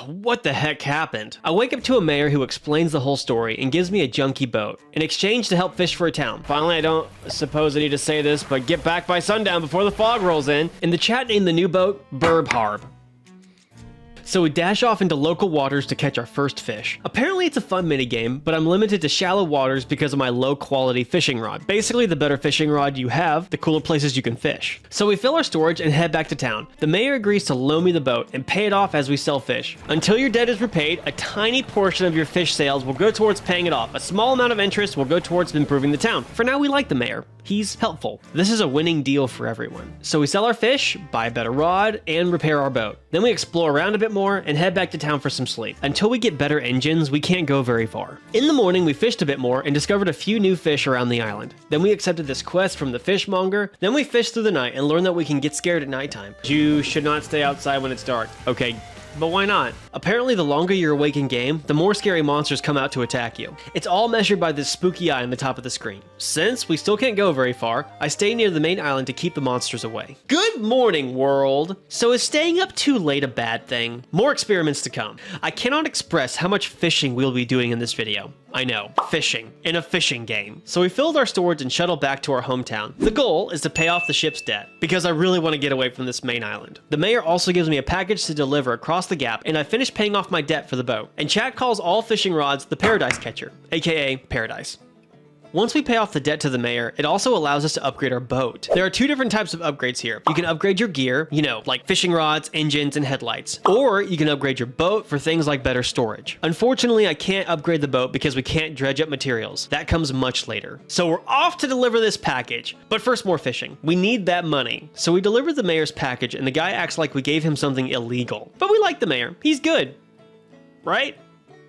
What the heck happened? I wake up to a mayor who explains the whole story and gives me a junky boat in exchange to help fish for a town. Finally, I don't suppose I need to say this, but get back by sundown before the fog rolls in. And the chat named the new boat Burb Harb. So we dash off into local waters to catch our first fish. Apparently it's a fun minigame, but I'm limited to shallow waters because of my low quality fishing rod. Basically, the better fishing rod you have, the cooler places you can fish. So we fill our storage and head back to town. The mayor agrees to loan me the boat and pay it off as we sell fish. Until your debt is repaid, a tiny portion of your fish sales will go towards paying it off. A small amount of interest will go towards improving the town. For now, we like the mayor. He's helpful. This is a winning deal for everyone. So we sell our fish, buy a better rod, and repair our boat. Then we explore around a bit more and head back to town for some sleep. Until we get better engines, we can't go very far. In the morning, we fished a bit more and discovered a few new fish around the island. Then we accepted this quest from the fishmonger. Then we fished through the night and learned that we can get scared at nighttime. You should not stay outside when it's dark. Okay, but why not? Apparently, the longer you're awake in game, the more scary monsters come out to attack you. It's all measured by this spooky eye on the top of the screen. Since we still can't go very far, I stay near the main island to keep the monsters away. Good morning, world! So is staying up too late a bad thing? More experiments to come. I cannot express how much fishing we'll be doing in this video. I know, fishing, in a fishing game. So we filled our storage and shuttled back to our hometown. The goal is to pay off the ship's debt, because I really want to get away from this main island. The mayor also gives me a package to deliver across the gap, and I finished paying off my debt for the boat. And chat calls all fishing rods the Paradise Catcher, aka Paradise. Once we pay off the debt to the mayor, it also allows us to upgrade our boat. There are two different types of upgrades here. You can upgrade your gear, like fishing rods, engines, and headlights. Or you can upgrade your boat for things like better storage. Unfortunately, I can't upgrade the boat because we can't dredge up materials. That comes much later. So we're off to deliver this package. But first, more fishing. We need that money. So we delivered the mayor's package, and the guy acts like we gave him something illegal. But we like the mayor. He's good. Right?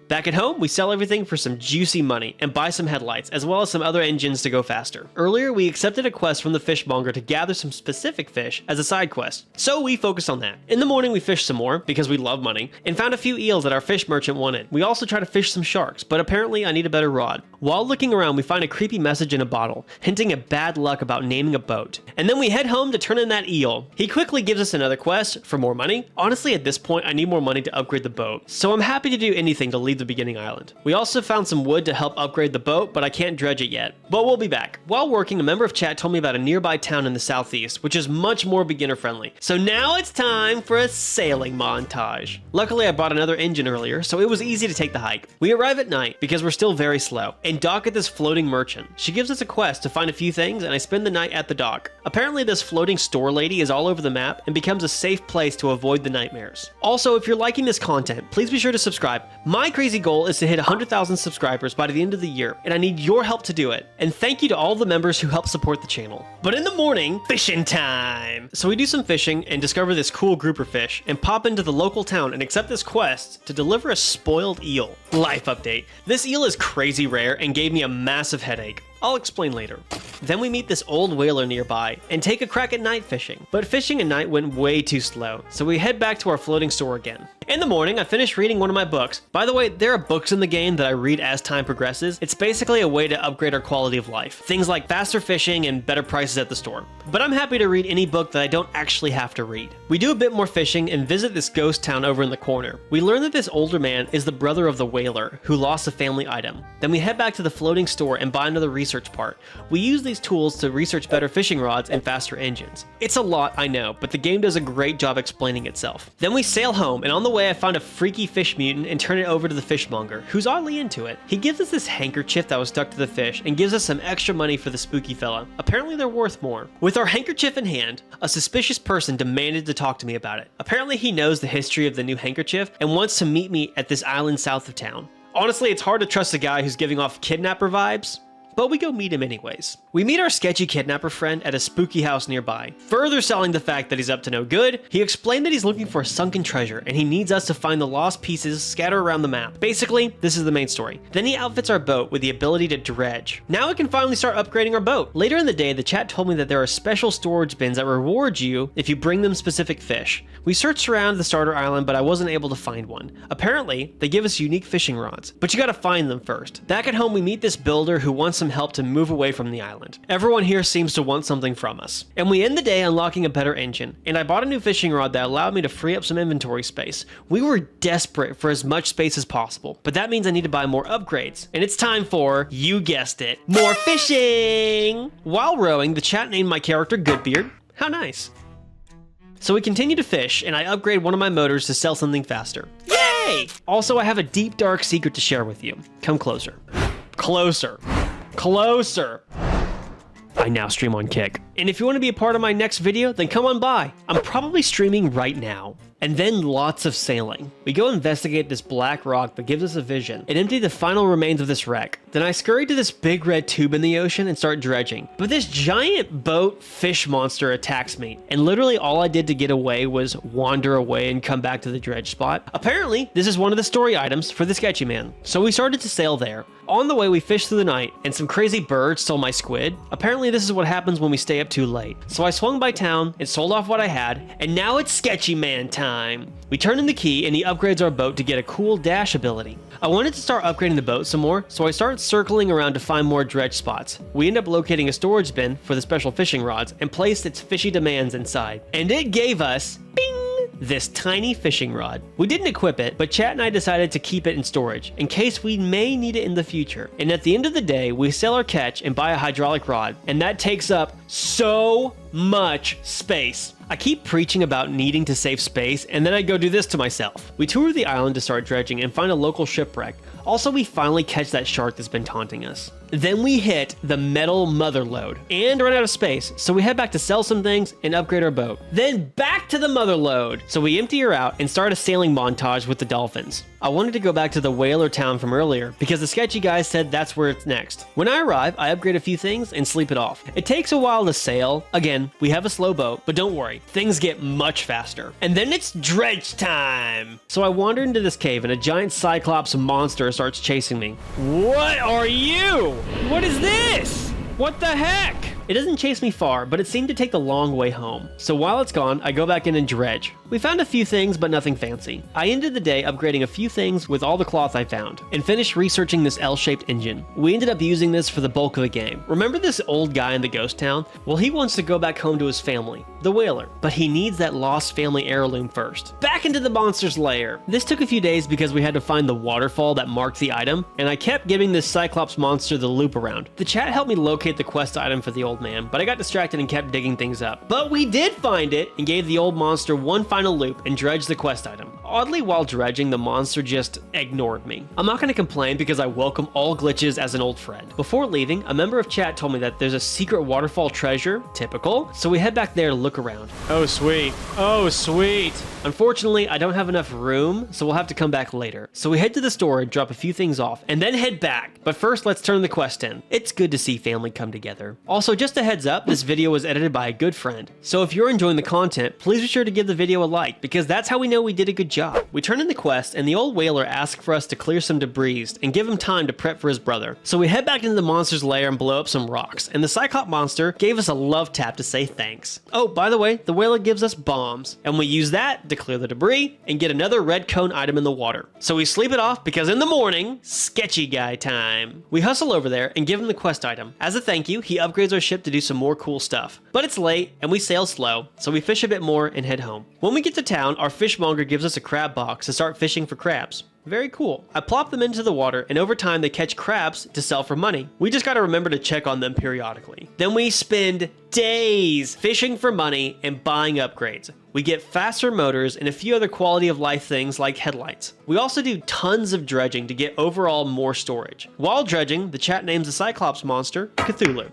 Back at home, we sell everything for some juicy money and buy some headlights, as well as some other engines to go faster. Earlier, we accepted a quest from the fishmonger to gather some specific fish as a side quest, so we focused on that. In the morning, we fished some more, because we love money, and found a few eels that our fish merchant wanted. We also tried to fish some sharks, but apparently I need a better rod. While looking around, we find a creepy message in a bottle, hinting at bad luck about naming a boat. And then we head home to turn in that eel. He quickly gives us another quest for more money. Honestly, at this point, I need more money to upgrade the boat, so I'm happy to do anything to leave the beginning island. We also found some wood to help upgrade the boat, but I can't dredge it yet. But we'll be back. While working, a member of chat told me about a nearby town in the southeast, which is much more beginner friendly. So now it's time for a sailing montage. Luckily, I bought another engine earlier, so it was easy to take the hike. We arrive at night because we're still very slow, and dock at this floating merchant. She gives us a quest to find a few things, and I spend the night at the dock. Apparently, this floating store lady is all over the map and becomes a safe place to avoid the nightmares. Also, if you're liking this content, please be sure to subscribe. My crazy goal is to hit 100,000 subscribers by the end of the year, and I need your help to do it. And thank you to all the members who help support the channel. But in the morning, fishing time! So we do some fishing and discover this cool grouper fish, and pop into the local town and accept this quest to deliver a spoiled eel. Life update. This eel is crazy rare and gave me a massive headache. I'll explain later. Then we meet this old whaler nearby and take a crack at night fishing. But fishing at night went way too slow, so we head back to our floating store again. In the morning, I finished reading one of my books. By the way, there are books in the game that I read as time progresses. It's basically a way to upgrade our quality of life. Things like faster fishing and better prices at the store. But I'm happy to read any book that I don't actually have to read. We do a bit more fishing and visit this ghost town over in the corner. We learn that this older man is the brother of the whaler who lost a family item. Then we head back to the floating store and buy another research part. We use these tools to research better fishing rods and faster engines. It's a lot, I know, but the game does a great job explaining itself. Then we sail home, and on the way I find a freaky fish mutant and turn it over to the fishmonger, who's oddly into it. He gives us this handkerchief that was stuck to the fish and gives us some extra money for the spooky fella. Apparently they're worth more. With our handkerchief in hand, a suspicious person demanded to talk to me about it. Apparently he knows the history of the new handkerchief and wants to meet me at this island south of town. Honestly, it's hard to trust a guy who's giving off kidnapper vibes, but we go meet him anyways. We meet our sketchy kidnapper friend at a spooky house nearby. Further selling the fact that he's up to no good, he explained that he's looking for a sunken treasure and he needs us to find the lost pieces scattered around the map. Basically, this is the main story. Then he outfits our boat with the ability to dredge. Now we can finally start upgrading our boat. Later in the day, the chat told me that there are special storage bins that reward you if you bring them specific fish. We searched around the starter island, but I wasn't able to find one. Apparently, they give us unique fishing rods, but you gotta find them first. Back at home, we meet this builder who wants some some help to move away from the island. Everyone here seems to want something from us. And we end the day unlocking a better engine, and I bought a new fishing rod that allowed me to free up some inventory space. We were desperate for as much space as possible, but that means I need to buy more upgrades. And it's time for, you guessed it, more fishing! While rowing, the chat named my character GoodBeard. How nice. So we continue to fish, and I upgrade one of my motors to sell something faster. Yay! Also, I have a deep, dark secret to share with you. Come closer. Closer. Closer. I now stream on Kick. And if you want to be a part of my next video, then come on by. I'm probably streaming right now. And then lots of sailing. We go investigate this black rock that gives us a vision and empty the final remains of this wreck. Then I scurry to this big red tube in the ocean and start dredging. But this giant boat fish monster attacks me, and literally all I did to get away was wander away and come back to the dredge spot. Apparently, this is one of the story items for the Sketchy Man. So we started to sail there. On the way, we fished through the night, and some crazy birds stole my squid. Apparently, this is what happens when we stay up too late. So I swung by town and sold off what I had, and now it's Sketchy Man time. We turn in the key, and he upgrades our boat to get a cool dash ability. I wanted to start upgrading the boat some more, so I started circling around to find more dredge spots. We end up locating a storage bin for the special fishing rods and placed its fishy demands inside. And it gave us, bing, this tiny fishing rod. We didn't equip it, but Chat and I decided to keep it in storage in case we may need it in the future. And at the end of the day, we sell our catch and buy a hydraulic rod, and that takes up so much space. I keep preaching about needing to save space, and then I go do this to myself. We tour the island to start dredging and find a local shipwreck. Also, we finally catch that shark that's been taunting us. Then we hit the metal mother lode and run out of space, so we head back to sell some things and upgrade our boat. Then back to the mother lode, so we empty her out and start a sailing montage with the dolphins. I wanted to go back to the whaler town from earlier because the sketchy guy said that's where it's next. When I arrive, I upgrade a few things and sleep it off. It takes a while to sail. Again, we have a slow boat, but don't worry, things get much faster. And then it's dredge time! So I wander into this cave and a giant cyclops monster starts chasing me. What are you? What is this? What the heck? It doesn't chase me far, but it seemed to take the long way home. So while it's gone, I go back in and dredge. We found a few things, but nothing fancy. I ended the day upgrading a few things with all the cloth I found, and finished researching this L-shaped engine. We ended up using this for the bulk of the game. Remember this old guy in the ghost town? Well, he wants to go back home to his family, the whaler, but he needs that lost family heirloom first. Back into the monster's lair. This took a few days because we had to find the waterfall that marked the item, and I kept giving this cyclops monster the loop around. The chat helped me locate the quest item for the old man, but I got distracted and kept digging things up. But we did find it and gave the old monster one final loop and dredged the quest item. Oddly, while dredging, the monster just ignored me. I'm not going to complain because I welcome all glitches as an old friend. Before leaving, a member of chat told me that there's a secret waterfall treasure, typical, so we head back there to look around. Oh sweet, oh sweet. Unfortunately, I don't have enough room, so we'll have to come back later. So we head to the store and drop a few things off, and then head back. But first, let's turn the quest in. It's good to see family come together. Also, just a heads up, this video was edited by a good friend. So if you're enjoying the content, please be sure to give the video a like, because that's how we know we did a good job. We turn in the quest, and the old whaler asks for us to clear some debris and give him time to prep for his brother. So we head back into the monster's lair and blow up some rocks, and the Cyclop monster gave us a love tap to say thanks. Oh, by the way, the whaler gives us bombs, and we use that to clear the debris and get another red cone item in the water. So we sleep it off because in the morning, sketchy guy time. We hustle over there and give him the quest item. As a thank you, he upgrades our ship to do some more cool stuff. But it's late and we sail slow, so we fish a bit more and head home. When we get to town, our fishmonger gives us a crab box to start fishing for crabs. Very cool. I plop them into the water, and over time they catch crabs to sell for money. We just gotta remember to check on them periodically. Then we spend days fishing for money and buying upgrades. We get faster motors and a few other quality of life things like headlights. We also do tons of dredging to get overall more storage. While dredging, the chat names the Cyclops monster Cthulhu.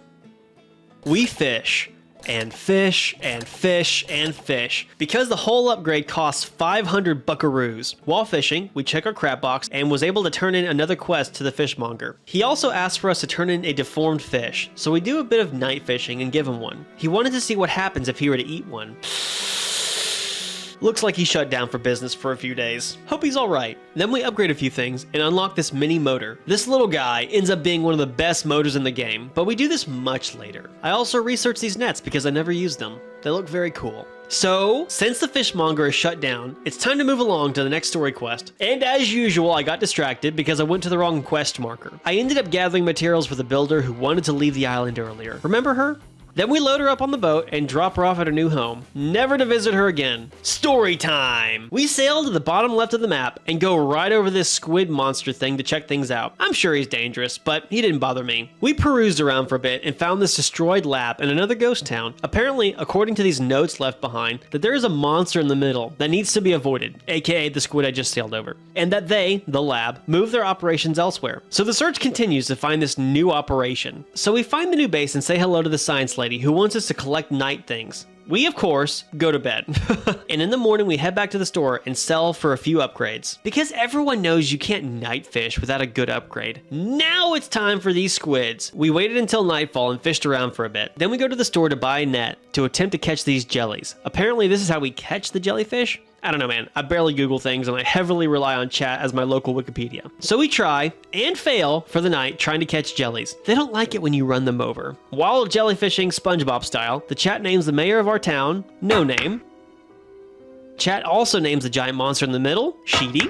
We fish. And fish, and fish, and fish, because the whole upgrade costs 500 buckaroos. While fishing, we check our crab box and was able to turn in another quest to the fishmonger. He also asked for us to turn in a deformed fish, so we do a bit of night fishing and give him one. He wanted to see what happens if he were to eat one. Looks like he shut down for business for a few days. Hope he's alright. Then we upgrade a few things and unlock this mini motor. This little guy ends up being one of the best motors in the game, but we do this much later. I also researched these nets because I never used them. They look very cool. So, since the fishmonger is shut down, it's time to move along to the next story quest. And as usual, I got distracted because I went to the wrong quest marker. I ended up gathering materials for the builder who wanted to leave the island earlier. Remember her? Then we load her up on the boat and drop her off at her new home, never to visit her again. Story time! We sail to the bottom left of the map and go right over this squid monster thing to check things out. I'm sure he's dangerous, but he didn't bother me. We perused around for a bit and found this destroyed lab in another ghost town. Apparently, according to these notes left behind, that there is a monster in the middle that needs to be avoided, aka the squid I just sailed over, and that they, the lab, move their operations elsewhere. So the search continues to find this new operation. So we find the new base and say hello to the science lady who wants us to collect night things. We, of course, go to bed. And in the morning, we head back to the store and sell for a few upgrades. Because everyone knows you can't night fish without a good upgrade. Now it's time for these squids. We waited until nightfall and fished around for a bit. Then we go to the store to buy a net to attempt to catch these jellies. Apparently, this is how we catch the jellyfish. I don't know, man. I barely Google things and I heavily rely on chat as my local Wikipedia. So we try and fail for the night trying to catch jellies. They don't like it when you run them over. While jellyfishing SpongeBob style, the chat names the mayor of our town, No Name. Chat also names the giant monster in the middle, Sheedy.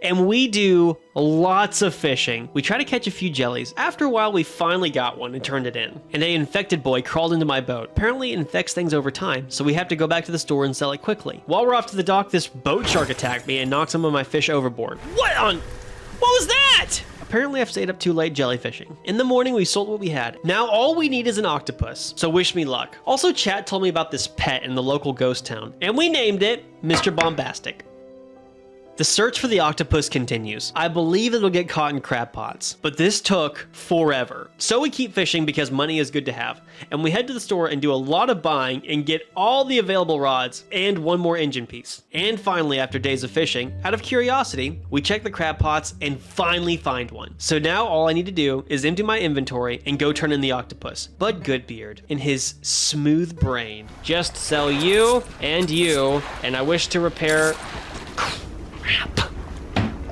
And we do lots of fishing. We try to catch a few jellies. After a while, we finally got one and turned it in. And an infected boy crawled into my boat. Apparently, it infects things over time, so we have to go back to the store and sell it quickly. While we're off to the dock, this boat shark attacked me and knocked some of my fish overboard. What was that? Apparently, I've stayed up too late jellyfishing. In the morning, we sold what we had. Now, all we need is an octopus, so wish me luck. Also, chat told me about this pet in the local ghost town, and we named it Mr. Bombastic. The search for the octopus continues. I believe it'll get caught in crab pots, but this took forever. So we keep fishing because money is good to have, and we head to the store and do a lot of buying and get all the available rods and one more engine piece. And finally, after days of fishing, out of curiosity, we check the crab pots and finally find one. So now all I need to do is empty my inventory and go turn in the octopus. But GoodBeard, in his smooth brain, just sell you, and I wish to repair... Crap.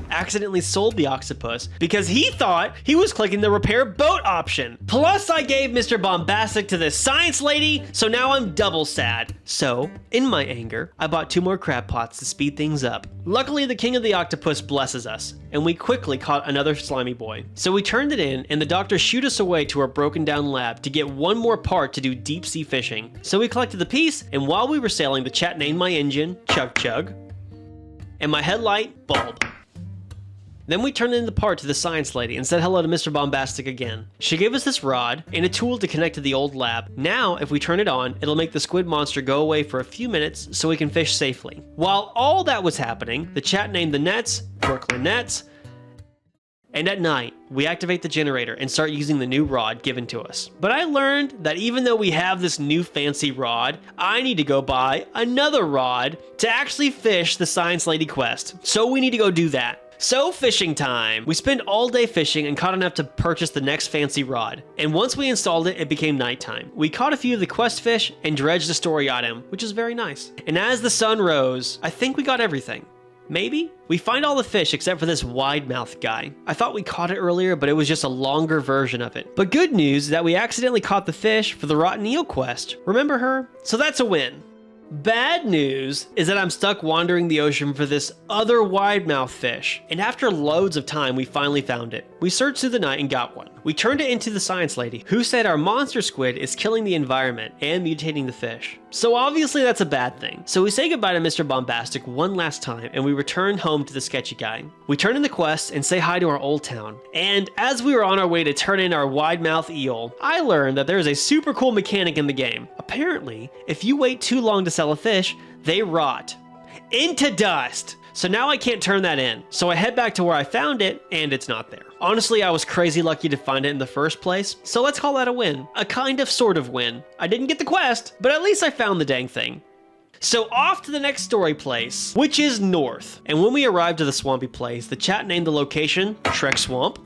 Accidentally sold the octopus because he thought he was clicking the repair boat option. Plus, I gave Mr. Bombastic to this science lady, so now I'm double sad. So, in my anger, I bought 2 more crab pots to speed things up. Luckily, the king of the octopus blesses us, and we quickly caught another slimy boy. So we turned it in, and the doctor shooed us away to our broken down lab to get one more part to do deep sea fishing. So we collected the piece, and while we were sailing, the chat named my engine Chug Chug, and my headlight, Bulb. Then we turned in the part to the science lady and said hello to Mr. Bombastic again. She gave us this rod and a tool to connect to the old lab. Now, if we turn it on, it'll make the squid monster go away for a few minutes so we can fish safely. While all that was happening, the chat named the nets, Brooklyn Nets, and at night, we activate the generator and start using the new rod given to us. But I learned that even though we have this new fancy rod, I need to go buy another rod to actually fish the Science Lady quest. So we need to go do that. So fishing time! We spent all day fishing and caught enough to purchase the next fancy rod. And once we installed it, it became nighttime. We caught a few of the quest fish and dredged the story item, which is very nice. And as the sun rose, I think we got everything. Maybe? We find all the fish except for this wide-mouthed guy. I thought we caught it earlier, but it was just a longer version of it. But good news is that we accidentally caught the fish for the rotten eel quest. Remember her? So that's a win. Bad news is that I'm stuck wandering the ocean for this other wide-mouthed fish. And after loads of time, we finally found it. We searched through the night and got one. We turned it into the science lady, who said our monster squid is killing the environment and mutating the fish. So obviously that's a bad thing. So we say goodbye to Mr. Bombastic one last time and we return home to the sketchy guy. We turn in the quest and say hi to our old town. And as we were on our way to turn in our wide-mouthed eel, I learned that there is a super cool mechanic in the game. Apparently, if you wait too long to sell a fish, they rot into dust. So now I can't turn that in. So I head back to where I found it, and it's not there. Honestly, I was crazy lucky to find it in the first place, so let's call that a win. A kind of sort of win. I didn't get the quest, but at least I found the dang thing. So off to the next story place, which is north. And when we arrived to the swampy place, the chat named the location Shrek Swamp.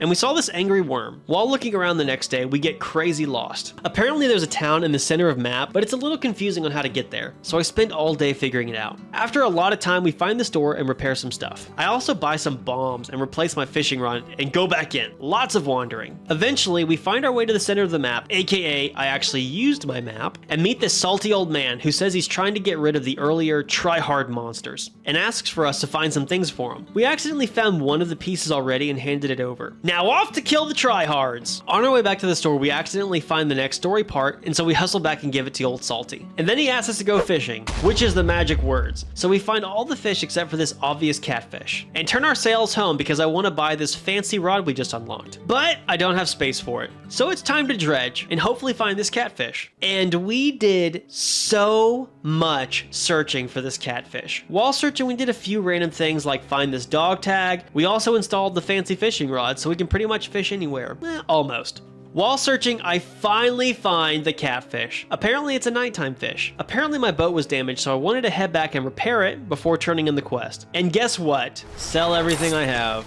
And we saw this angry worm. While looking around the next day, we get crazy lost. Apparently there's a town in the center of map, but it's a little confusing on how to get there, so I spent all day figuring it out. After a lot of time, we find the store and repair some stuff. I also buy some bombs and replace my fishing rod and go back in. Lots of wandering. Eventually, we find our way to the center of the map, aka I actually used my map, and meet this salty old man who says he's trying to get rid of the earlier try-hard monsters, and asks for us to find some things for him. We accidentally found one of the pieces already and handed it over. Now off to kill the try-hards! On our way back to the store, we accidentally find the next story part, and so we hustle back and give it to old Salty. And then he asks us to go fishing, which is the magic words. So we find all the fish except for this obvious catfish, and turn our sails home because I want to buy this fancy rod we just unlocked. But I don't have space for it. So it's time to dredge and hopefully find this catfish. And we did so much searching for this catfish. While searching, we did a few random things like find this dog tag. We also installed the fancy fishing rod so we can pretty much fish anywhere. Almost. While searching, I finally find the catfish. Apparently it's a nighttime fish. Apparently my boat was damaged, so I wanted to head back and repair it before turning in the quest. And guess what? Sell everything I have.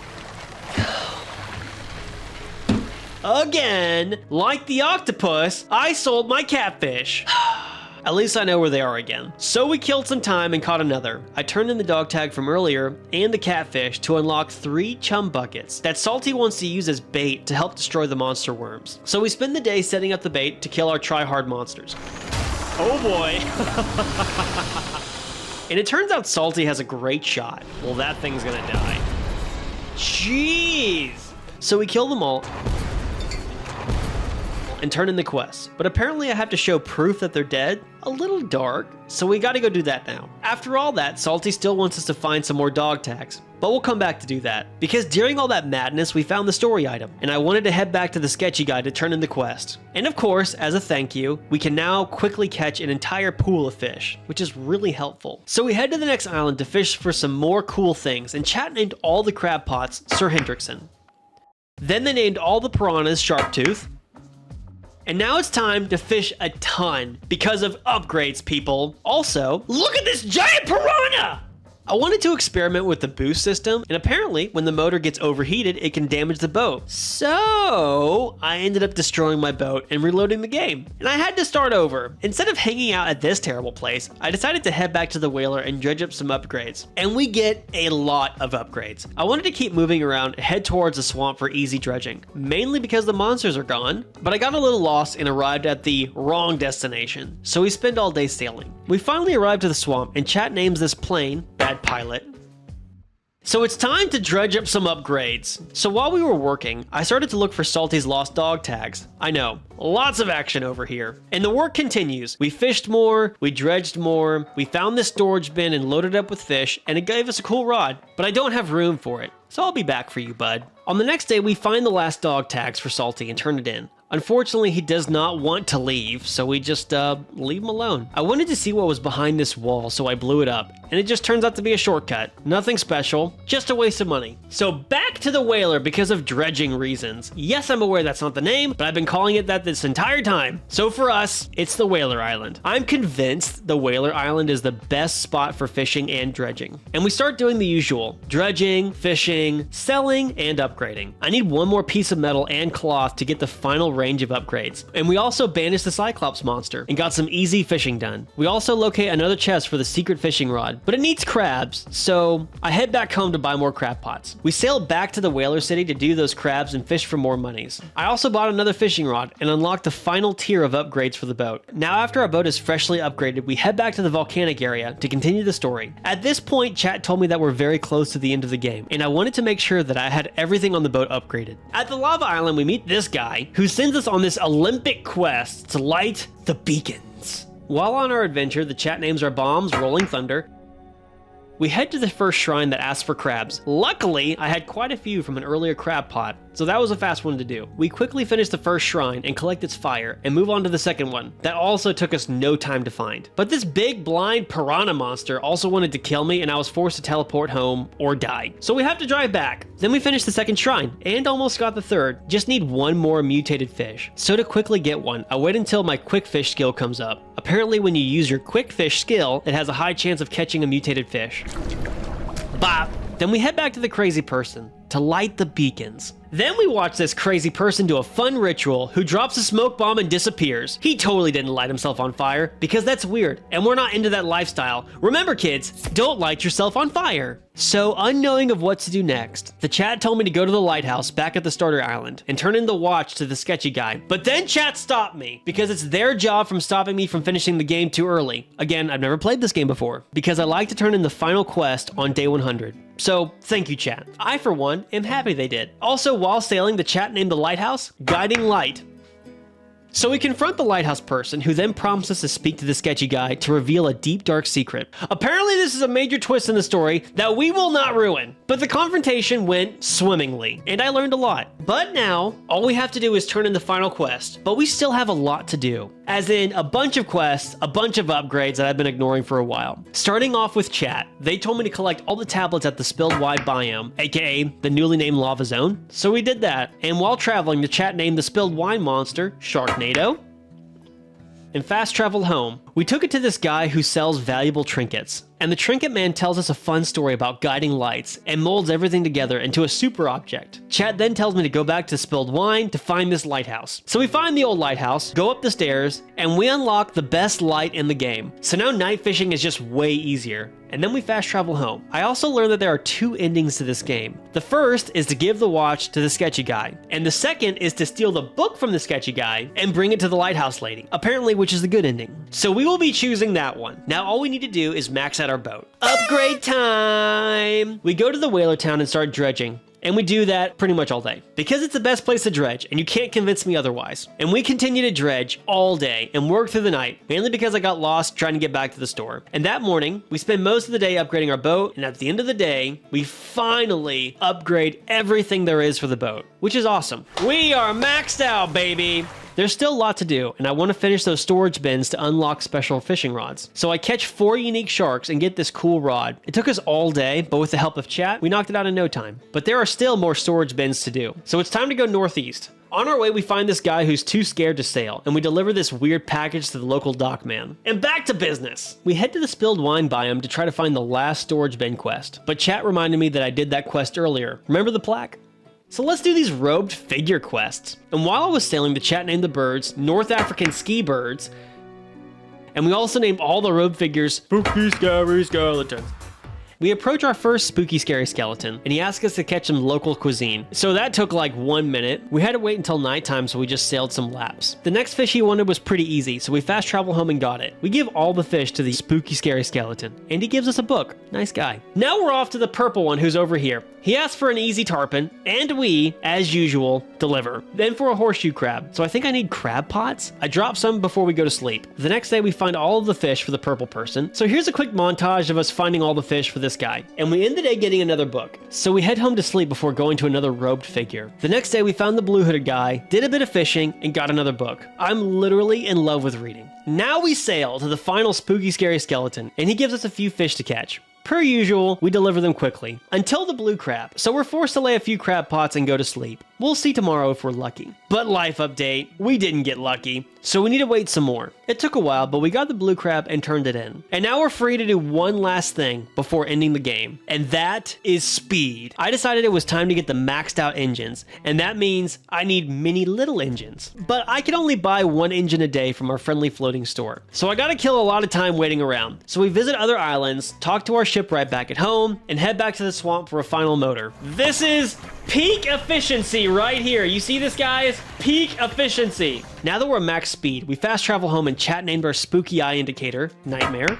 Again, like the octopus, I sold my catfish. At least I know where they are again. So we killed some time and caught another. I turned in the dog tag from earlier and the catfish to unlock 3 chum buckets that Salty wants to use as bait to help destroy the monster worms. So we spend the day setting up the bait to kill our try-hard monsters. Oh boy. And it turns out Salty has a great shot. Well, that thing's gonna die. Jeez. So we kill them all and turn in the quest. But apparently I have to show proof that they're dead. A little dark, so we gotta go do that now. After all that, Salty still wants us to find some more dog tags, but we'll come back to do that. Because during all that madness, we found the story item, and I wanted to head back to the sketchy guy to turn in the quest. And of course, as a thank you, we can now quickly catch an entire pool of fish, which is really helpful. So we head to the next island to fish for some more cool things, and chat named all the crab pots Sir Hendrickson. Then they named all the piranhas Sharptooth. And now it's time to fish a ton because of upgrades, people. Also, look at this giant piranha! I wanted to experiment with the boost system, and apparently when the motor gets overheated, it can damage the boat. So I ended up destroying my boat and reloading the game, and I had to start over. Instead of hanging out at this terrible place, I decided to head back to the whaler and dredge up some upgrades. And we get a lot of upgrades. I wanted to keep moving around and head towards the swamp for easy dredging, mainly because the monsters are gone, but I got a little lost and arrived at the wrong destination. So we spend all day sailing. We finally arrived to the swamp, and chat names this plane Bad Pilot. So it's time to dredge up some upgrades. So while we were working, I started to look for Salty's lost dog tags. I know, lots of action over here. And the work continues. We fished more, we dredged more, we found this storage bin and loaded up with fish, and it gave us a cool rod, but I don't have room for it. So I'll be back for you, bud. On the next day, we find the last dog tags for Salty and turn it in. Unfortunately, he does not want to leave, so we just leave him alone. I wanted to see what was behind this wall, so I blew it up, and it just turns out to be a shortcut. Nothing special, just a waste of money. So back to the whaler because of dredging reasons. Yes, I'm aware that's not the name, but I've been calling it that this entire time. So for us, it's the Whaler Island. I'm convinced the Whaler Island is the best spot for fishing and dredging. And we start doing the usual: dredging, fishing, selling, and upgrading. I need one more piece of metal and cloth to get the final range of upgrades. And we also banished the Cyclops monster and got some easy fishing done. We also locate another chest for the secret fishing rod, but it needs crabs, so I head back home to buy more crab pots. We sailed back to the Whaler City to do those crabs and fish for more monies. I also bought another fishing rod and unlocked the final tier of upgrades for the boat. Now after our boat is freshly upgraded, we head back to the volcanic area to continue the story. At this point, chat told me that we're very close to the end of the game, and I wanted to make sure that I had everything on the boat upgraded. At the lava island, we meet this guy who sends us on this Olympic quest to light the beacons. While on our adventure, the chat names our bombs Rolling Thunder. We head to the first shrine that asks for crabs. Luckily, I had quite a few from an earlier crab pot, so that was a fast one to do. We quickly finish the first shrine and collect its fire, and move on to the second one. That also took us no time to find. But this big blind piranha monster also wanted to kill me, and I was forced to teleport home or die. So we have to drive back. Then we finished the second shrine, and almost got the third. Just need one more mutated fish. So to quickly get one, I wait until my quick fish skill comes up. Apparently when you use your quick fish skill, it has a high chance of catching a mutated fish. Bop! Then we head back to the crazy person to light the beacons. Then we watch this crazy person do a fun ritual who drops a smoke bomb and disappears. He totally didn't light himself on fire because that's weird and we're not into that lifestyle. Remember kids, don't light yourself on fire. So unknowing of what to do next, the chat told me to go to the lighthouse back at the starter island and turn in the watch to the sketchy guy. But then chat stopped me because it's their job from stopping me from finishing the game too early. Again, I've never played this game before because I like to turn in the final quest on day 100. So thank you chat. I for one am happy they did. Also while sailing, the chat named the lighthouse Guiding Light. So we confront the lighthouse person, who then prompts us to speak to the sketchy guy to reveal a deep dark secret. Apparently this is a major twist in the story that we will not ruin, but the confrontation went swimmingly, and I learned a lot. But now, all we have to do is turn in the final quest, but we still have a lot to do. As in, a bunch of quests, a bunch of upgrades that I've been ignoring for a while. Starting off with chat, they told me to collect all the tablets at the Spilled Wide biome, aka the newly named Lava Zone, so we did that, and while traveling, the chat named the Spilled Wine monster Sharknado, and fast traveled home. We took it to this guy who sells valuable trinkets, and the trinket man tells us a fun story about guiding lights and molds everything together into a super object. Chat then tells me to go back to Spilled Wine to find this lighthouse. So we find the old lighthouse, go up the stairs, and we unlock the best light in the game. So now night fishing is just way easier. And then we fast travel home. I also learned that there are two endings to this game. The first is to give the watch to the sketchy guy, and the second is to steal the book from the sketchy guy and bring it to the lighthouse lady, apparently which is the good ending. So we will be choosing that one. Now all we need to do is max out our boat. Upgrade time! We go to the whaler town and start dredging. And we do that pretty much all day. Because it's the best place to dredge, and you can't convince me otherwise. And we continue to dredge all day and work through the night, mainly because I got lost trying to get back to the store. And that morning, we spend most of the day upgrading our boat, and at the end of the day, we finally upgrade everything there is for the boat, which is awesome. We are maxed out, baby! There's still a lot to do, and I want to finish those storage bins to unlock special fishing rods. So I catch 4 unique sharks and get this cool rod. It took us all day, but with the help of chat, we knocked it out in no time. But there are still more storage bins to do. So it's time to go northeast. On our way, we find this guy who's too scared to sail, and we deliver this weird package to the local dockman. And back to business! We head to the Spilled Wine biome to try to find the last storage bin quest. But chat reminded me that I did that quest earlier. Remember the plaque? So let's do these robed figure quests. And while I was sailing, the chat named the birds North African ski birds, and we also named all the robed figures Spooky Scary Skeletons. We approach our first spooky scary skeleton, and he asked us to catch some local cuisine. So that took like 1 minute. We had to wait until nighttime, so we just sailed some laps. The next fish he wanted was pretty easy, so we fast traveled home and got it. We give all the fish to the spooky scary skeleton, and he gives us a book. Nice guy. Now we're off to the purple one who's over here. He asked for an easy tarpon, and we, as usual, deliver. Then for a horseshoe crab. So I think I need crab pots? I drop some before we go to sleep. The next day we find all of the fish for the purple person. So here's a quick montage of us finding all the fish for this guy. And we end the day getting another book. So we head home to sleep before going to another robed figure. The next day we found the blue hooded guy, did a bit of fishing, and got another book. I'm literally in love with reading. Now we sail to the final spooky scary skeleton, and he gives us a few fish to catch. Per usual, we deliver them quickly, until the blue crab, so we're forced to lay a few crab pots and go to sleep. We'll see tomorrow if we're lucky. But life update, we didn't get lucky, so we need to wait some more. It took a while, but we got the blue crab and turned it in. And now we're free to do one last thing before ending the game, and that is speed. I decided it was time to get the maxed out engines, and that means I need many little engines. But I can only buy 1 engine a day from our friendly floating store. So I gotta kill a lot of time waiting around. So we visit other islands, talk to our shipwright back at home, and head back to the swamp for a final motor. This is peak efficiency right here. You see this, guys? Peak efficiency. Now that we're max speed, we fast travel home and chat named our spooky eye indicator, Nightmare.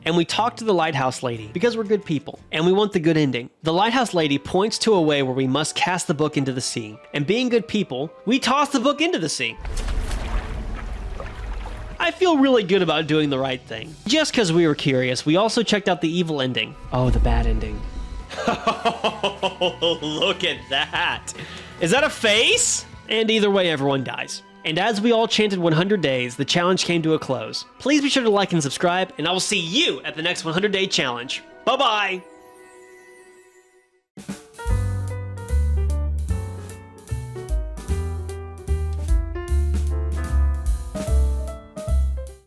And we talk to the lighthouse lady, because we're good people, and we want the good ending. The lighthouse lady points to a way where we must cast the book into the sea. And being good people, we toss the book into the sea. I feel really good about doing the right thing. Just because we were curious, we also checked out the evil ending. Oh, the bad ending. Look at that. Is that a face? And either way, everyone dies. And as we all chanted 100 days, the challenge came to a close. Please be sure to like and subscribe, and I will see you at the next 100-day challenge. Bye-bye!